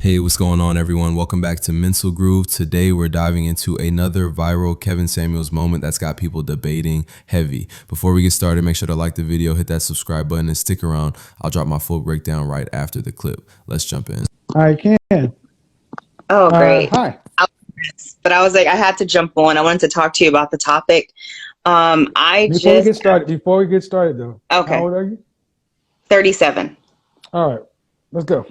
Hey, what's going on, everyone? Welcome back to Mental Groove. Today, we're diving into another viral Kevin Samuels moment that's got people debating heavy. Before we get started, make sure to like the video, hit that subscribe button, and stick around. I'll drop my full breakdown right after the clip. Let's jump in. I can. Oh, great. Hi. But I was like, I had to jump on. I wanted to talk to you about the topic. Before we get started though. Okay. How old are you? 37. All right. Let's go.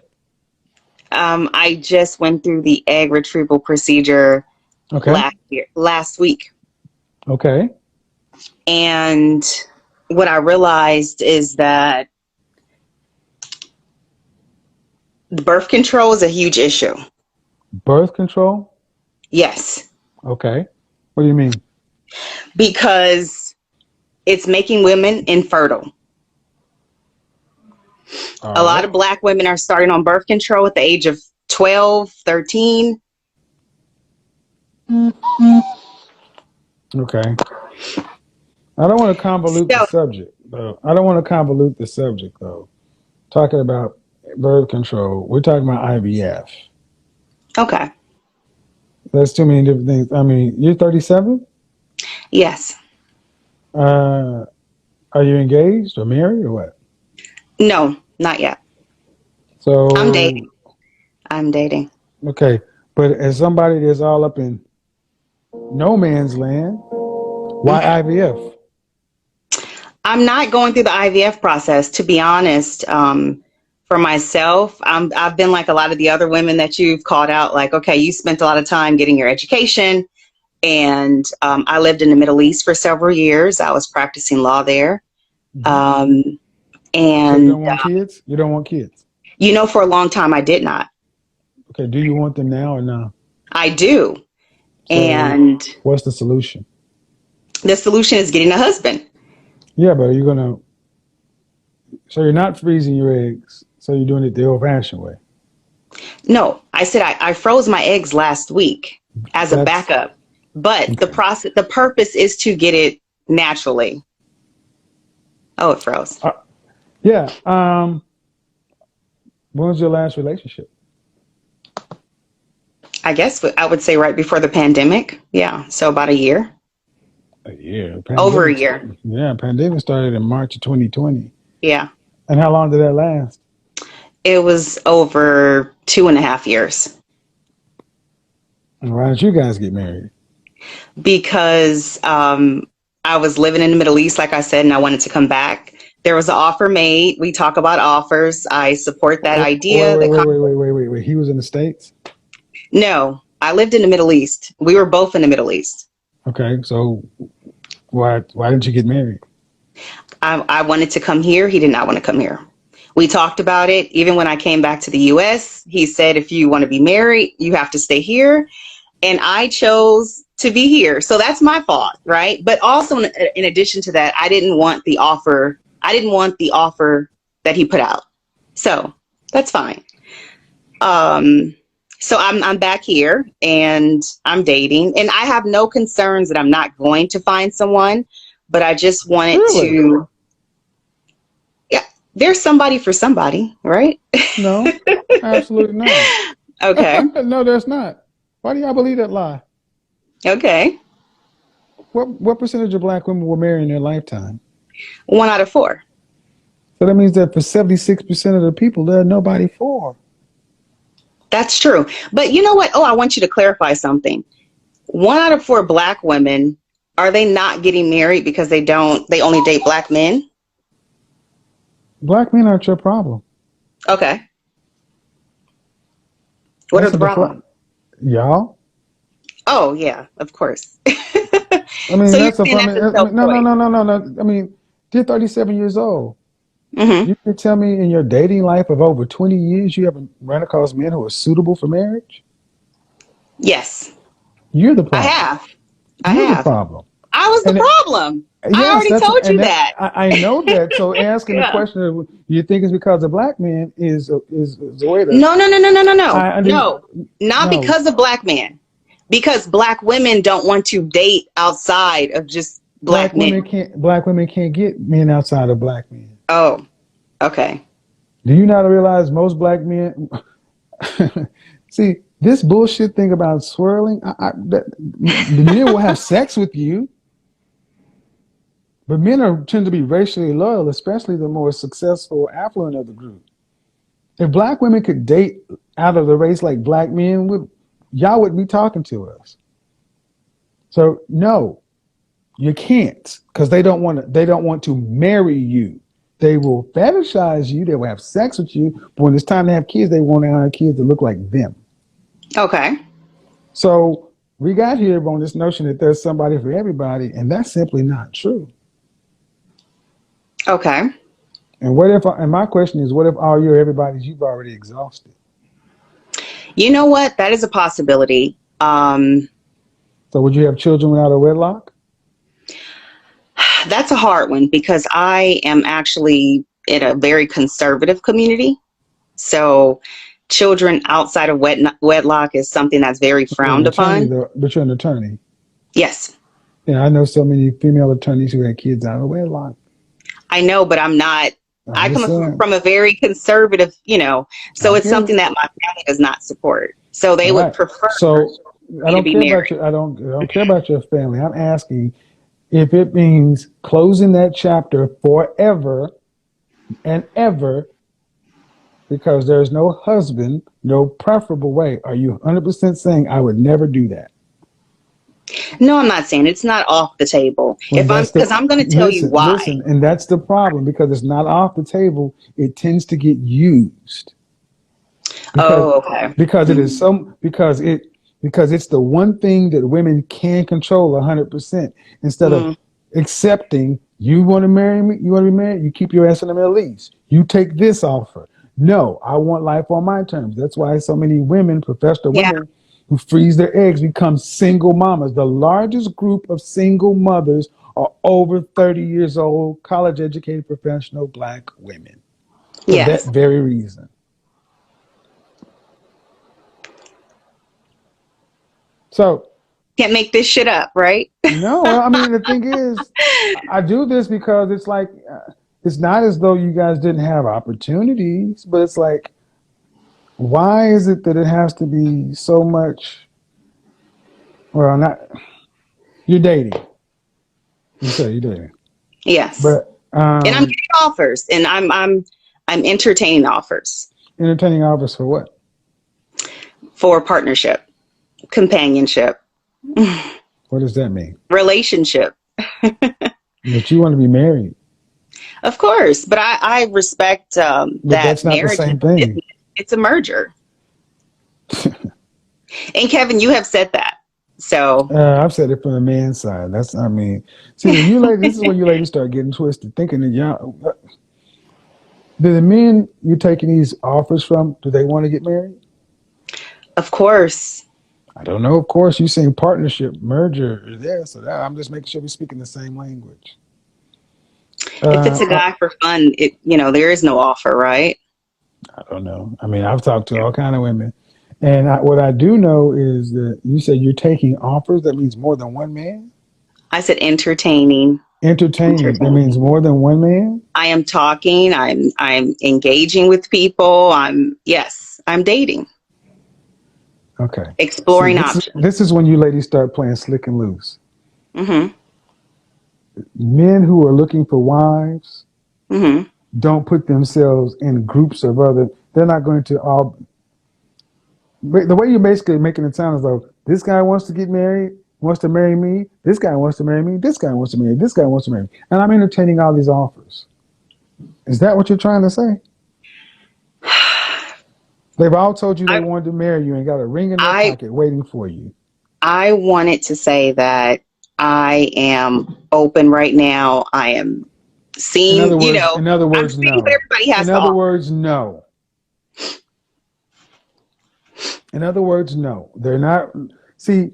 I just went through the egg retrieval procedure last week. Okay. And what I realized is that birth control is a huge issue. Birth control? Yes. Okay. What do you mean? Because it's making women infertile. A lot of Black women are starting on birth control at the age of 12, 13. Okay. I don't want to convolute the subject, though. Talking about birth control. We're talking about IVF. Okay. That's too many different things. I mean, you're 37? Yes. Are you engaged or married or what? No, not yet. So I'm dating. Okay. But as somebody that's all up in no man's land, why IVF? I'm not going through the IVF process, to be honest. For myself, I've been like a lot of the other women that you've called out, like, okay, you spent a lot of time getting your education. And I lived in the Middle East for several years. I was practicing law there. And so you don't want kids? You don't want kids? You know, for a long time, I did not. Okay. Do you want them now or no? I do. So and what's the solution? The solution is getting a husband. Yeah, but so you're not freezing your eggs. So you're doing it the old-fashioned way. No, I said I froze my eggs last week as a backup. But okay. The purpose is to get it naturally. Oh, it froze. Yeah. When was your last relationship? I guess I would say right before the pandemic. Yeah. So about a year. A year. Over a year. Yeah. Pandemic started in March of 2020. Yeah. And how long did that last? It was over 2.5 years. And why did you guys get married? Because I was living in the Middle East, like I said, and I wanted to come back. There was an offer made. We talk about offers. I support that idea. Wait. He was in the States? No, I lived in the Middle East. We were both in the Middle East. Okay, so why didn't you get married? I wanted to come here. He did not want to come here. We talked about it. Even when I came back to the U.S., he said, if you want to be married, you have to stay here. And I chose to be here. So that's my fault, right? But also, in addition to that, I didn't want the offer. I didn't want the offer that he put out. So that's fine. So I'm back here and I'm dating, and I have no concerns that I'm not going to find someone, but I just wanted to. Yeah, there's somebody for somebody, right? No, absolutely not. Okay. No, there's not. Why do y'all believe that lie? Okay. What percentage of Black women were married in their lifetime? 1 out of 4. So that means that for 76% of the people, there are nobody for. That's true. But you know what? Oh, I want you to clarify something. 1 out of 4 Black women, are they not getting married because they only date Black men? Black men aren't your problem. Okay. What are the problem? Y'all? Oh, yeah, of course. I mean, so that's no. I mean, you're 37 years old. Mm-hmm. You can tell me in your dating life of over 20 years, you haven't run across men who are suitable for marriage? Yes. You're the problem. I have. The problem. I was the problem. Yes, I already told you that. I know that. So asking the question of you think it's because of Black men is the way to. No. No, not because of Black men. Because Black women don't want to date outside of just Black men. Black women can't get men outside of Black men. Oh, okay. Do you not realize most Black men, See, this bullshit thing about swirling, the men will have sex with you, but men tend to be racially loyal, especially the more successful, affluent of the group. If black women could date out of the race like black men would, y'all wouldn't be talking to us. So no, you can't, because they don't want to. They don't want to marry you. They will fetishize you. They will have sex with you, but when it's time to have kids, they want to have kids that look like them. Okay. So we got here on this notion that there's somebody for everybody, and that's simply not true. Okay. And what if? And my question is, what if all your everybody's you've already exhausted? You know what? That is a possibility. So would you have children without a wedlock? That's a hard one because I am actually in a very conservative community. So children outside of wedlock is something that's very frowned upon. But you're an attorney. Yes. Yeah, I know so many female attorneys who had kids out of wedlock. I know, but I'm not. I come from a very conservative, so it's something that my family does not support. So they would prefer I don't care about I don't care about your family. I'm asking if it means closing that chapter forever and ever because there's no husband, no preferable way. Are you 100% saying I would never do that? No, I'm not saying it's not off the table. Because I'm going to tell you why. Listen, and that's the problem because it's not off the table. It tends to get used. Okay. Because it is because it's the one thing that women can control 100% instead of accepting you want to marry me, you want to be married, you keep your ass in the Middle East. You take this offer. No, I want life on my terms. That's why so many women, professional women, who freeze their eggs become single mamas. The largest group of single mothers are over 30 years old, college-educated, professional black women. For that very reason. So can't make this shit up, right? No, I mean, the thing is, I do this because it's like, it's not as though you guys didn't have opportunities, but it's like, why is it that it has to be so much? Well, you're dating. You say you're dating. Yes. But and I'm getting offers, and I'm entertaining offers. Entertaining offers for what? For partnership, companionship. What does that mean? Relationship. But you want to be married. Of course, but I respect that that's not marriage. The same thing. It's a merger. And Kevin, you have said that. So I've said it from the man's side. This is when you ladies start getting twisted, thinking that y'all. Do the men you're taking these offers from, do they want to get married? Of course. I don't know. Of course, you're saying partnership, merger, so I'm just making sure we're speaking the same language. If it's a guy for fun, there is no offer, right? I don't know. I mean, I've talked to all kind of women. And what I do know is that you said you're taking offers. That means more than one man? I said entertaining. Entertaining. That means more than one man? I am talking. I'm engaging with people. I'm dating. Okay. Exploring options. This is when you ladies start playing slick and loose. Mm-hmm. Men who are looking for wives don't put themselves in groups of other. They're not going to all. The way you're basically making it sound as though this guy wants to get married, wants to marry me. This guy wants to marry me. This guy wants to marry me. This guy wants to marry me. And I'm entertaining all these offers. Is that what you're trying to say? They've all told you they wanted to marry you and got a ring in their pocket waiting for you. I wanted to say that I am open right now. I am seeing, In other words, no. Everybody has In other words, no. In other words, no. They're not. See,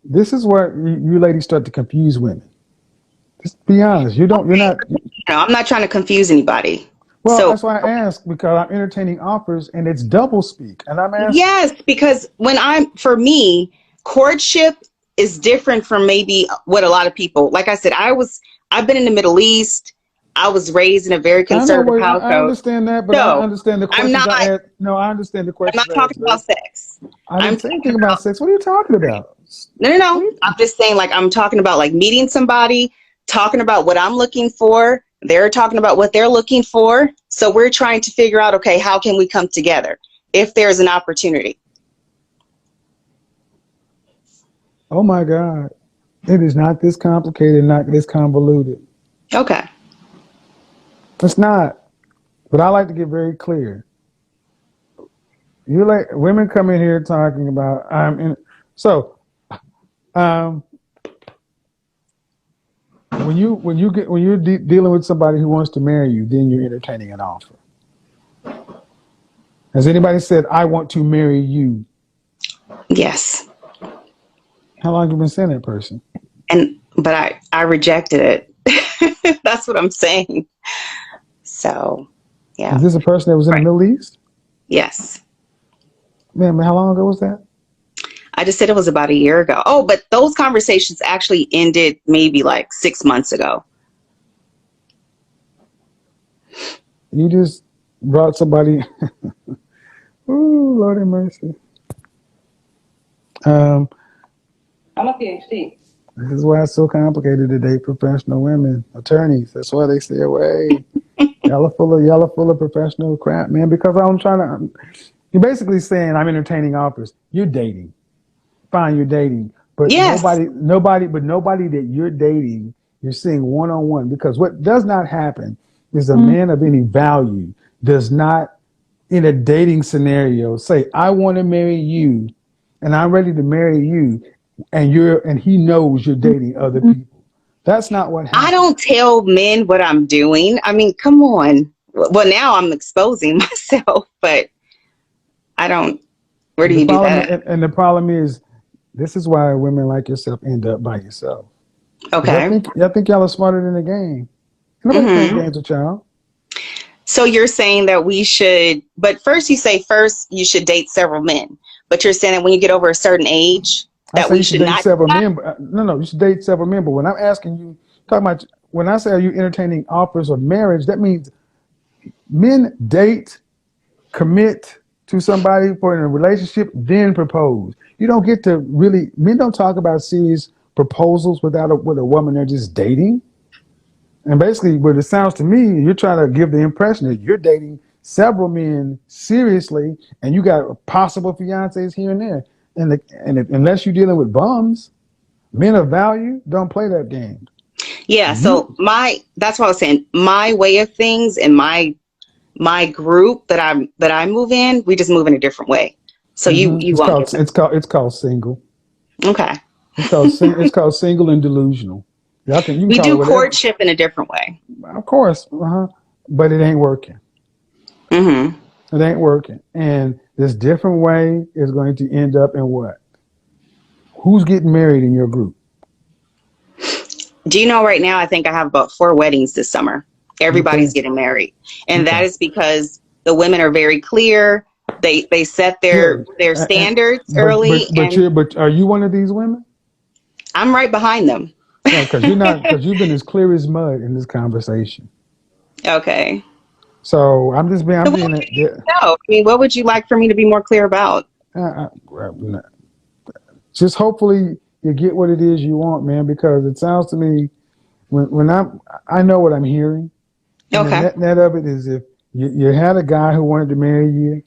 this is where you ladies start to confuse women. Just be honest. You're not. No, I'm not trying to confuse anybody. Well, that's why I ask, because I'm entertaining offers and it's double speak. And I'm asking. Yes, because for me, courtship is different from maybe what a lot of people, like I said, I've been in the Middle East. I was raised in a very I know conservative what I household. understand that, but I No, understand the I'm questions not. I asked. No, I understand the I'm questions not I talking asked, about Liz. sex. I I'm didn't say talking anything about about sex. What are you talking about? no. What are you, I'm just saying, like, I'm talking about like meeting somebody, talking about what I'm looking for. They're talking about what they're looking for. So we're trying to figure out, okay, how can we come together if there's an opportunity? oh my God. It is not this complicated, not this convoluted. Okay. It's not. But I like to get very clear. You like women come in here talking about I'm in. So um, when you're dealing with somebody who wants to marry you, then you're entertaining an offer. Has anybody said I want to marry you? Yes. How long have you been seeing that person? But I rejected it. That's what I'm saying. So, Is yeah. this a person that was in the Right. Middle East? Yes. Man, how long ago was that? I just said it was about a year ago. Oh, but those conversations actually ended maybe like 6 months ago. You just brought somebody. Ooh, Lord have mercy. Um, I'm a PhD. this is why it's so complicated to date professional women, attorneys. That's why they stay away. Y'all are full of professional crap, man. Because I'm trying to. You're basically saying I'm entertaining offers. You're dating. Fine, you're dating, but Yes. nobody that you're dating, you're seeing one on one. Because what does not happen is a Mm. man of any value does not, in a dating scenario, say I want to marry you, and I'm ready to marry you, and he knows you're dating other people. That's not what I happens. don't tell men what I'm doing. I mean, come on. Well, now I'm exposing myself, but I don't. Where do And the you do problem that and the problem is this is why women like yourself end up by yourself. at? Because Okay. y'all think y'all are smarter than the game. Nobody playing Hmm. games with y'all. So you're saying that we should, but first you say first you should date several men, but you're saying that when you get over a certain age I that say we you should should date not do several that? men. But, no, you should date several men. But when I'm asking you, talking about when I say are you entertaining offers of marriage, that means men date, commit to somebody for in a relationship, then propose. You don't get to really. Men don't talk about serious proposals with a woman they're just dating. And basically, what it sounds to me, you're trying to give the impression that you're dating several men seriously, and you got possible fiancés here and there. Unless you're dealing with bums, men of value don't play that game. Yeah. So You, that's what I was saying. My way of things and my group that I move in, we just move in a different way. So you won't get that. it's called single. Okay. It's called single and delusional. You can We call it do whatever. courtship in a different way. Of course, but it ain't working. Hmm. It ain't working. And this different way is going to end up in what? Who's getting married in your group? Do you know right now, I think I have about 4 weddings this summer. Okay. Everybody's getting married. And Okay. that is because the women are very clear. They set Yeah. their standards early, and But are you one of these women? I'm right behind them. No, because you're not, because you've been as clear as mud in this conversation. Okay. So So I'm what being, do you need to know? I mean, what would you like for me to be more clear about? just hopefully you get what it is you want, man, because it sounds to me I know what I'm hearing. And the Okay. net of it is if you had a guy who wanted to marry you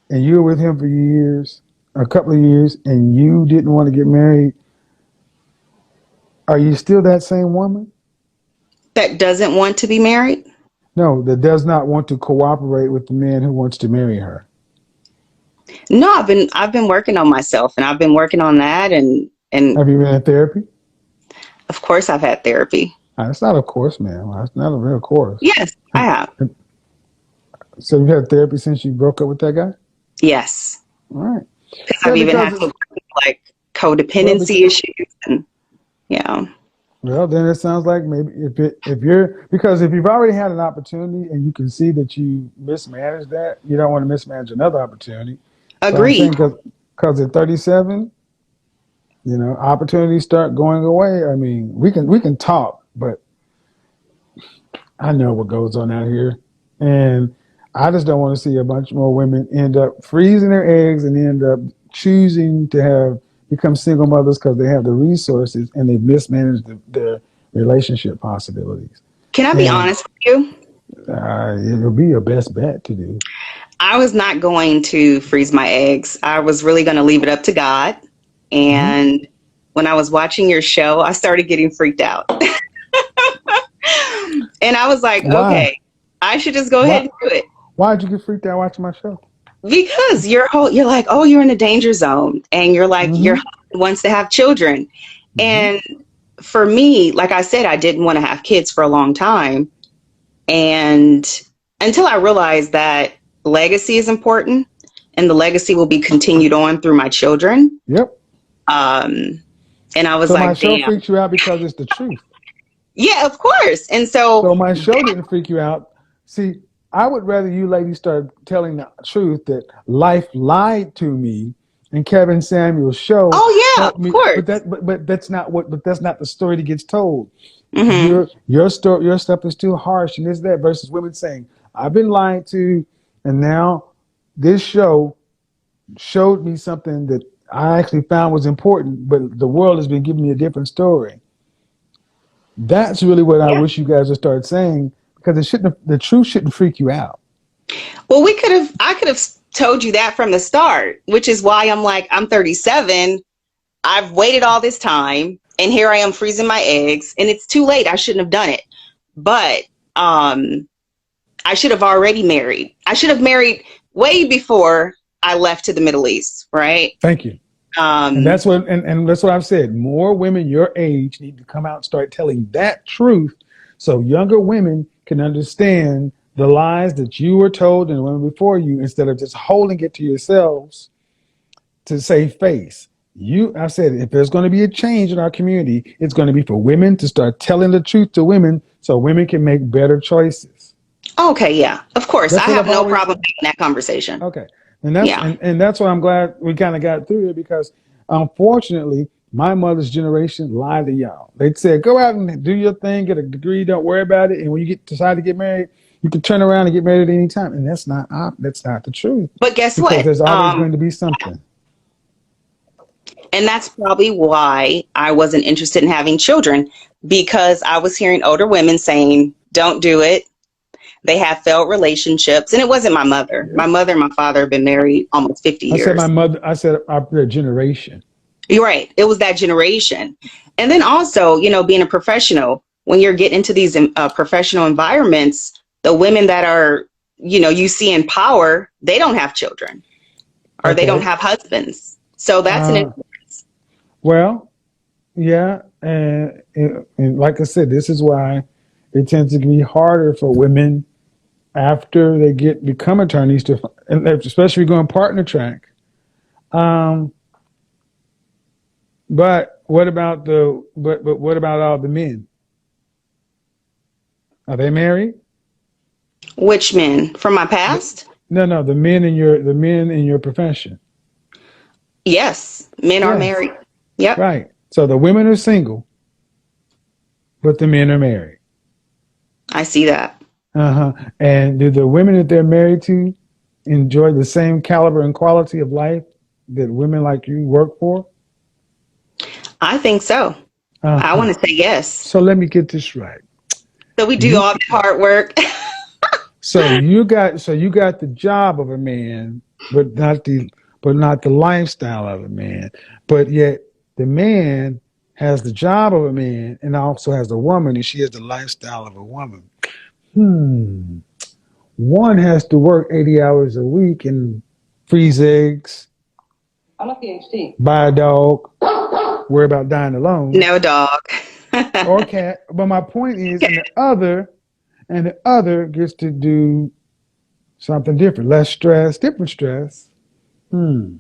and you were with him for years, a couple of years, and you didn't want to get married, are you still that same woman? That doesn't want to be married? No, that does not want to cooperate with the man who wants to marry her. No, I've been working on myself, and I've been working on that, and Have you been in therapy? of course I've had therapy. That's not a course, man. That's not a real course. Yes, I have. So you've had therapy since you broke up with that guy? Yes. All right. Because Yeah, I've even because had to it's work with, like, well, codependency issues, and yeah. then it sounds like maybe if you're because if you've already had an opportunity and you can see that you mismanaged that, you don't want to mismanage another opportunity. So I'm saying Agreed. because at 37, opportunities start going away. I mean, we can talk, but I know what goes on out here, and I just don't want to see a bunch more women end up freezing their eggs and end up choosing to have become single mothers because they have the resources and they mismanaged their relationship possibilities. Can I be And honest with you? it'll be your best bet to do. I was not going to freeze my eggs. I was really going to leave it up to God. Mhm. And when I was watching your show, I started getting freaked out. And I was like, Why? okay, I should just go ahead Why? and do it. Why did you get freaked out watching my show? Because you're like, oh, you're in the danger zone. And you're like, your Hmm. husband wants to have children. Hmm. And for me, like I said, I didn't want to have kids for a long time. And until I realized that legacy is important and the legacy will be continued on through my children. Yep. Um, and I was So my like, show damn. freaks you out because it's the truth. Yeah, of course. And so, So my show didn't freak you out. See, I would rather you ladies start telling the truth that life lied to me, and Kevin Samuel's show oh, yeah, helped of me. course. But that's not what. But that's not the story that gets told. Hmm. Your story, your stuff is too harsh, and this that versus women saying, "I've been lied to," and now this show showed me something that I actually found was important, but the world has been giving me a different story. That's really what I Yeah. wish you guys would start saying because it shouldn't. The truth shouldn't freak you out. Well, I could have told you that from the start, which is why I'm like, I'm 37. I've waited all this time and here I am freezing my eggs and it's too late. I shouldn't have done it. But I should have already married. I should have married way before I left to the Middle East, right? Thank you. And Um, that's what and that's what I've said. More women your age need to come out and start telling that truth so younger women can understand the lies that you were told and the women before you instead of just holding it to yourselves to save face. I said, if there's going to be a change in our community, it's going to be for women to start telling the truth to women so women can make better choices. okay, yeah, of course. I That's what have I've no always problem said. having that conversation. Okay. And that's Yeah. and that's why I'm glad we kind of got through it because unfortunately, my mother's generation lied to y'all. They said, go out and do your thing, get a degree, don't worry about it. And when you decide to get married, you can turn around and get married at any time. And that's not the truth But guess because what? there's always going to be something. And that's probably why I wasn't interested in having children because I was hearing older women saying, don't do it. They have failed relationships. And it wasn't my mother. Yeah. My mother and my father have been married almost 50 I said my years. mother, I said our generation. You're right. It was that generation. And then also, being a professional, when you're getting into these professional environments, the women that are, you see in power, they don't have children or they don't Okay. have husbands. So that's an Uh, well, yeah. And like I said, this is why it tends to be harder for women after they become attorneys to, and especially going partner track. Um, but what about but what about all the men? Are they married? which men from my past? No, the men in your profession. Yes, men are Yes, married. Yep, right. So the women are single, but the men are married. I see that. Uh-huh. And do the women that they're married to enjoy the same caliber and quality of life that women like you work for? I think so. I Uh-huh. want to say yes. So let me get this right. So we do You all the hard work. so you got the job of a man, but not the lifestyle of a man. But yet the man has the job of a man and also has a woman, and she has the lifestyle of a woman. Hmm. One has to work 80 hours a week and freeze eggs, I'm a PhD. buy a dog, worry about dying alone, No dog. or cat. But my point is, and the other gets to do something different, less stress, different stress. Hmm.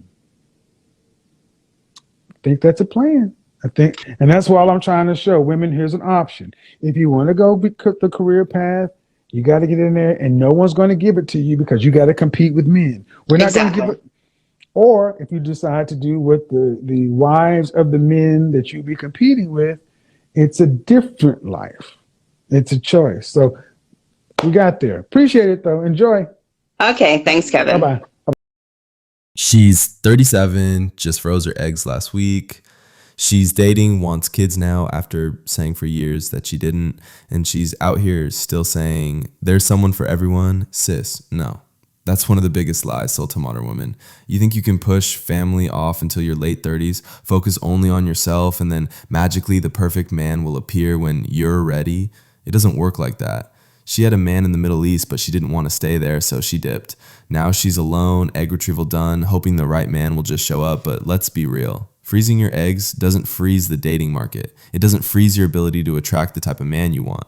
I think that's a plan. I think, and that's what I'm trying to show women. Here's an option. If you want to go the career path, you got to get in there, and no one's going to give it to you because you got to compete with men. We're not going to give Exactly. it. Or if you decide to do what the wives of the men that you be competing with, it's a different life. It's a choice. So We got there. Appreciate it though. Enjoy. Okay. Thanks, Kevin. Bye-bye. She's 37, just froze her eggs last week. She's dating, wants kids now after saying for years that she didn't. And she's out here still saying, there's someone for everyone. Sis, no. That's one of the biggest lies sold to modern women. You think you can push family off until your late 30s, focus only on yourself, and then magically the perfect man will appear when you're ready? It doesn't work like that. She had a man in the Middle East, but she didn't want to stay there, so she dipped. Now she's alone, egg retrieval done, hoping the right man will just show up, but let's be real. Freezing your eggs doesn't freeze the dating market. It doesn't freeze your ability to attract the type of man you want.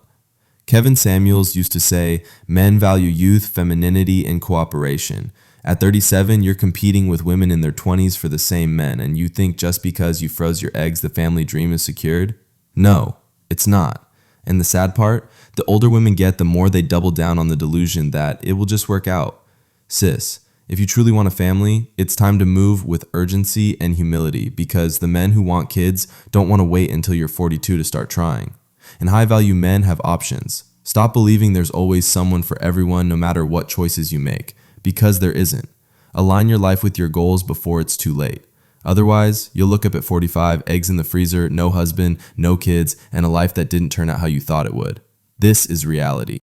Kevin Samuels used to say, men value youth, femininity, and cooperation. At 37, you're competing with women in their 20s for the same men, and you think just because you froze your eggs, the family dream is secured? No, it's not. And the sad part, the older women get, the more they double down on the delusion that it will just work out. Sis, if you truly want a family, it's time to move with urgency and humility, because the men who want kids don't want to wait until you're 42 to start trying. And high-value men have options. Stop believing there's always someone for everyone no matter what choices you make, because there isn't. Align your life with your goals before it's too late. Otherwise, you'll look up at 45, eggs in the freezer, no husband, no kids, and a life that didn't turn out how you thought it would. This is reality.